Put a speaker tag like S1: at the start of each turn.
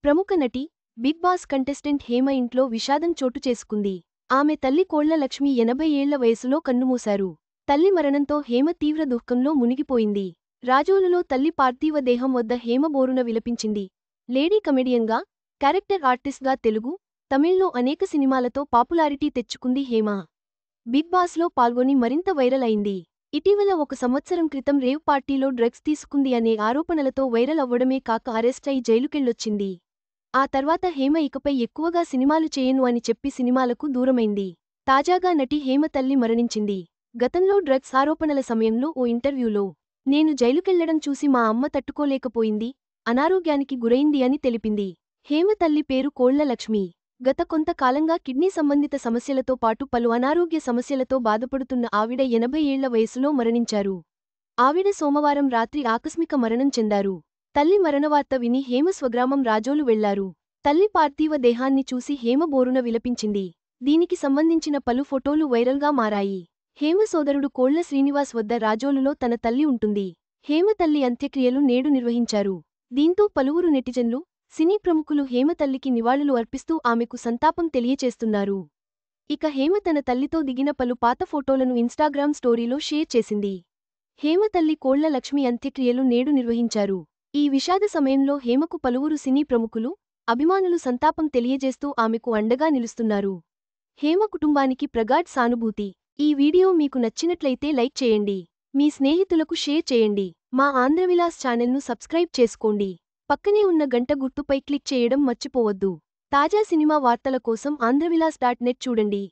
S1: ప్రముఖ నటి, big boss contestant Hema ఇంట్లో విషాదం చోటు చేసుకుంది. ఆమె తల్లి కోళ్ల లక్ష్మి 80 ఏళ్ల వయసులో కన్నుమూశారు. తల్లి మరణంతో హేమ తీవ్ర దుఃఖంలో మునిగిపోయింది. రాజోలులో తల్లి పార్థివ దేహం వద్ద హేమ బోరున విలపించింది. లేడీ కమెడియన్గా, క్యారెక్టర్ ఆర్టిస్ట్గా తెలుగు, తమిళ్లో అనేక సినిమాలతో పాపులారిటీ తెచ్చుకుంది హేమ. బిగ్ బాస్లో పాల్గొని మరింత వైరల్ అయింది. ఇటీవల 1 సంవత్సరం క్రితం రేవ్ పార్టీలో డ్రగ్స్ తీసుకుంది అనే ఆరోపణలతో వైరల్ అవ్వడమే కాక అరెస్ట్ అయి జైలుకెళ్లొచ్చింది. ఆ తర్వాత హేమ ఇకపై ఎక్కువగా సినిమాలు చేయను అని చెప్పి సినిమాలకు దూరమైంది. తాజాగా నటి హేమ తల్లి మరణించింది. గతంలో డ్రగ్స్ ఆరోపణల సమయంలో ఓ ఇంటర్వ్యూలో నేను జైలుకెళ్లడం చూసి మా అమ్మ తట్టుకోలేకపోయింది, అనారోగ్యానికి గురైంది అని తెలిపింది. హేమ తల్లి పేరు కోళ్ల లక్ష్మి. గత కొంత కాలంగా కిడ్నీ సంబంధిత సమస్యలతో పాటు పలు అనారోగ్య సమస్యలతో బాధపడుతున్న ఆవిడ 80 ఏళ్ల వయసులో మరణించారు. ఆవిడ సోమవారం రాత్రి ఆకస్మిక మరణం చెందారు. తల్లి మరణవార్త విని హేమ స్వగ్రామం రాజోలు వెళ్లారు. తల్లి పార్థివ దేహాన్ని చూసి హేమ బోరున విలపించింది. దీనికి సంబంధించిన పలు ఫోటోలు వైరల్గా మారాయి. హేమ సోదరుడు కోళ్ల శ్రీనివాస్ వద్ద రాజోలులో తన తల్లి ఉంటుంది. హేమ తల్లి అంత్యక్రియలు నేడు నిర్వహించారు. దీంతో పలువురు నెటిజన్లు, సినీ ప్రముఖులు హేమ తల్లికి నివాళులు అర్పిస్తూ ఆమెకు సంతాపం తెలియచేస్తున్నారు. ఇక హేమ తన తల్లితో దిగిన పలు పాత ఫోటోలను ఇన్స్టాగ్రామ్ స్టోరీలో షేర్ చేసింది. హేమ తల్లి కోళ్ల లక్ష్మి అంత్యక్రియలు నేడు నిర్వహించారు. ఈ విషాద సమయంలో హేమకు పలువురు సినీ ప్రముఖులు, అభిమానులు సంతాపం తెలియజేస్తూ ఆమెకు అండగా నిలుస్తున్నారు. హేమ కుటుంబానికి ప్రగాఢ్ సానుభూతి. ఈ వీడియో మీకు నచ్చినట్లయితే లైక్ చేయండి. మీ స్నేహితులకు షేర్ చేయండి. మా ఆంధ్రవిలాస్ ఛానల్ను సబ్స్క్రైబ్ చేసుకోండి. పక్కనే ఉన్న గంట గుర్తుపై క్లిక్ చేయడం మర్చిపోవద్దు. తాజా సినిమా వార్తల కోసం ఆంధ్రవిలాస్.net చూడండి.